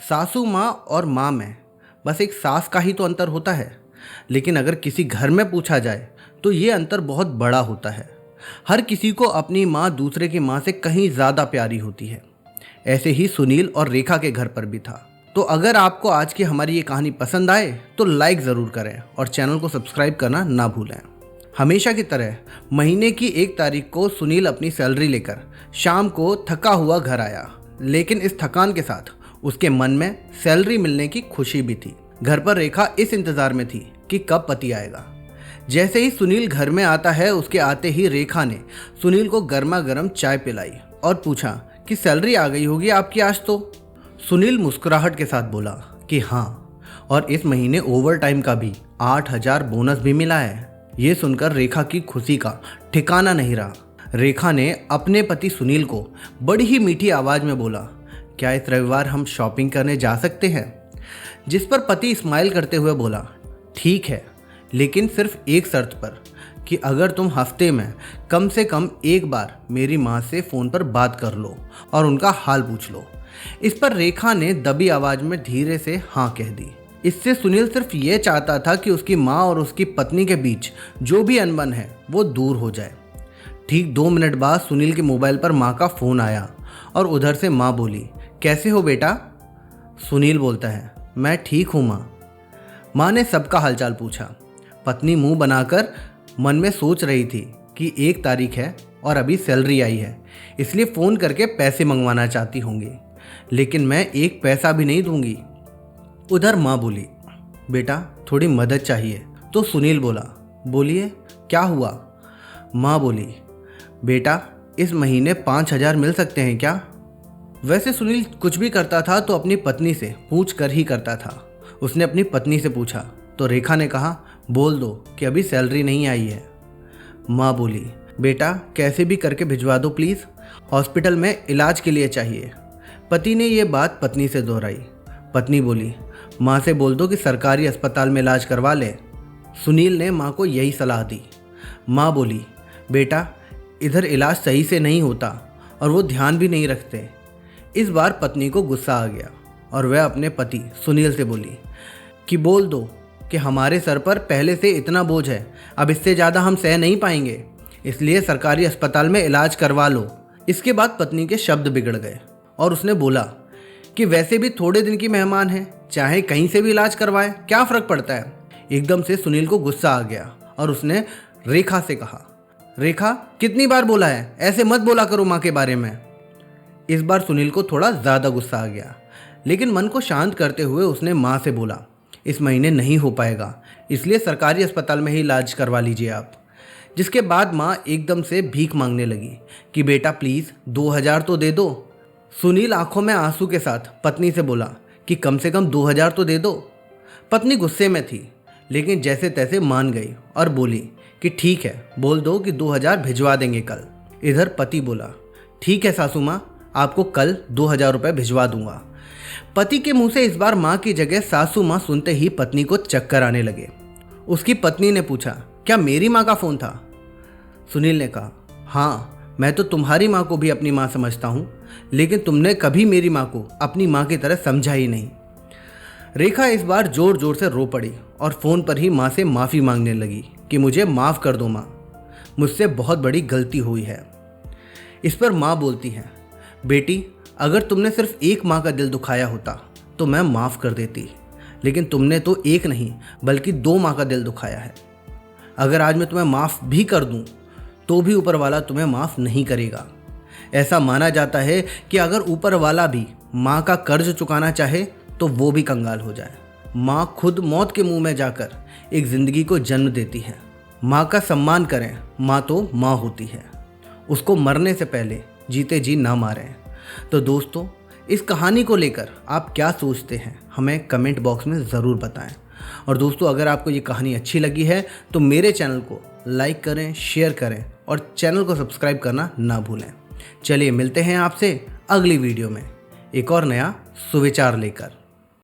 सासू माँ और माँ में बस एक सास का ही तो अंतर होता है, लेकिन अगर किसी घर में पूछा जाए तो ये अंतर बहुत बड़ा होता है। हर किसी को अपनी माँ दूसरे की माँ से कहीं ज़्यादा प्यारी होती है। ऐसे ही सुनील और रेखा के घर पर भी था। तो अगर आपको आज की हमारी ये कहानी पसंद आए तो लाइक ज़रूर करें और चैनल को सब्सक्राइब करना ना भूलें। हमेशा की तरह महीने की 1 तारीख को सुनील अपनी सैलरी लेकर शाम को थका हुआ घर आया, लेकिन इस थकान के साथ उसके मन में सैलरी मिलने की खुशी भी थी। घर पर रेखा इस इंतज़ार में थी कि कब पति आएगा। जैसे ही सुनील घर में आता है, उसके आते ही रेखा ने सुनील को गर्मा गर्म चाय पिलाई और पूछा कि सैलरी आ गई होगी आपकी आज तो। सुनील मुस्कुराहट के साथ बोला कि हाँ, और इस महीने ओवर टाइम का भी 8,000 बोनस भी मिला है। ये सुनकर रेखा की खुशी का ठिकाना नहीं रहा। रेखा ने अपने पति सुनील को बड़ी ही मीठी आवाज़ में बोला, क्या इस रविवार हम शॉपिंग करने जा सकते हैं? जिस पर पति स्माइल करते हुए बोला, ठीक है, लेकिन सिर्फ एक शर्त पर, कि अगर तुम हफ्ते में कम से कम एक बार मेरी माँ से फ़ोन पर बात कर लो और उनका हाल पूछ लो। इस पर रेखा ने दबी आवाज़ में धीरे से हाँ कह दी। इससे सुनील सिर्फ ये चाहता था कि उसकी माँ और उसकी पत्नी के बीच जो भी अनबन है वो दूर हो जाए। ठीक 2 मिनट बाद सुनील के मोबाइल पर माँ का फ़ोन आया और उधर से माँ बोली, कैसे हो बेटा? सुनील बोलता है, मैं ठीक हूँ माँ। माँ ने सबका हालचाल पूछा। पत्नी मुंह बनाकर मन में सोच रही थी कि 1 तारीख है और अभी सैलरी आई है, इसलिए फ़ोन करके पैसे मंगवाना चाहती होंगी, लेकिन मैं 1 पैसा भी नहीं दूंगी। उधर माँ बोली, बेटा थोड़ी मदद चाहिए। तो सुनील बोला, बोलिए क्या हुआ? माँ बोली, बेटा इस महीने 5,000 मिल सकते हैं क्या? वैसे सुनील कुछ भी करता था तो अपनी पत्नी से पूछ कर ही करता था। उसने अपनी पत्नी से पूछा तो रेखा ने कहा, बोल दो कि अभी सैलरी नहीं आई है। माँ बोली, बेटा कैसे भी करके भिजवा दो प्लीज़, हॉस्पिटल में इलाज के लिए चाहिए। पति ने ये बात पत्नी से दोहराई। पत्नी बोली, माँ से बोल दो कि सरकारी अस्पताल में इलाज करवा ले। सुनील ने माँ को यही सलाह दी। माँ बोली, बेटा इधर इलाज सही से नहीं होता और वो ध्यान भी नहीं रखते। इस बार पत्नी को गुस्सा आ गया और वह अपने पति सुनील से बोली कि बोल दो कि हमारे सर पर पहले से इतना बोझ है, अब इससे ज़्यादा हम सह नहीं पाएंगे, इसलिए सरकारी अस्पताल में इलाज करवा लो। इसके बाद पत्नी के शब्द बिगड़ गए और उसने बोला कि वैसे भी थोड़े दिन की मेहमान है, चाहे कहीं से भी इलाज करवाए, क्या फ़र्क पड़ता है। एकदम से सुनील को गुस्सा आ गया और उसने रेखा से कहा, रेखा कितनी बार बोला है ऐसे मत बोला करो माँ के बारे में। इस बार सुनील को थोड़ा ज़्यादा गुस्सा आ गया, लेकिन मन को शांत करते हुए उसने माँ से बोला, इस महीने नहीं हो पाएगा, इसलिए सरकारी अस्पताल में ही इलाज करवा लीजिए आप। जिसके बाद माँ एकदम से भीख मांगने लगी कि बेटा प्लीज़ 2,000 तो दे दो। सुनील आंखों में आंसू के साथ पत्नी से बोला कि कम से कम 2,000 तो दे दो। पत्नी गुस्से में थी, लेकिन जैसे तैसे मान गई और बोली कि ठीक है, बोल दो कि 2,000 भिजवा देंगे कल। इधर पति बोला, ठीक है सासू माँ, आपको कल 2,000 रुपये भिजवा दूंगा। पति के मुंह से इस बार माँ की जगह सासू माँ सुनते ही पत्नी को चक्कर आने लगे। उसकी पत्नी ने पूछा, क्या मेरी माँ का फ़ोन था? सुनील ने कहा, हाँ, मैं तो तुम्हारी माँ को भी अपनी माँ समझता हूँ, लेकिन तुमने कभी मेरी माँ को अपनी माँ की तरह समझा ही नहीं। रेखा इस बार ज़ोर ज़ोर से रो पड़ी और फ़ोन पर ही माँ से माफ़ी मांगने लगी कि मुझे माफ़ कर दो माँ, मुझसे बहुत बड़ी गलती हुई है। इस पर माँ बोलती है, बेटी अगर तुमने सिर्फ एक माँ का दिल दुखाया होता तो मैं माफ़ कर देती, लेकिन तुमने तो एक नहीं बल्कि 2 माँ का दिल दुखाया है। अगर आज मैं तुम्हें माफ़ भी कर दूँ तो भी ऊपर वाला तुम्हें माफ़ नहीं करेगा। ऐसा माना जाता है कि अगर ऊपर वाला भी माँ का कर्ज चुकाना चाहे तो वो भी कंगाल हो जाए। माँ खुद मौत के मुंह में जाकर एक ज़िंदगी को जन्म देती है। माँ का सम्मान करें, माँ तो माँ होती है, उसको मरने से पहले जीते जी ना मारें। तो दोस्तों, इस कहानी को लेकर आप क्या सोचते हैं हमें कमेंट बॉक्स में ज़रूर बताएं। और दोस्तों, अगर आपको ये कहानी अच्छी लगी है तो मेरे चैनल को लाइक करें, शेयर करें और चैनल को सब्सक्राइब करना ना भूलें। चलिए मिलते हैं आपसे अगली वीडियो में एक और नया सुविचार लेकर।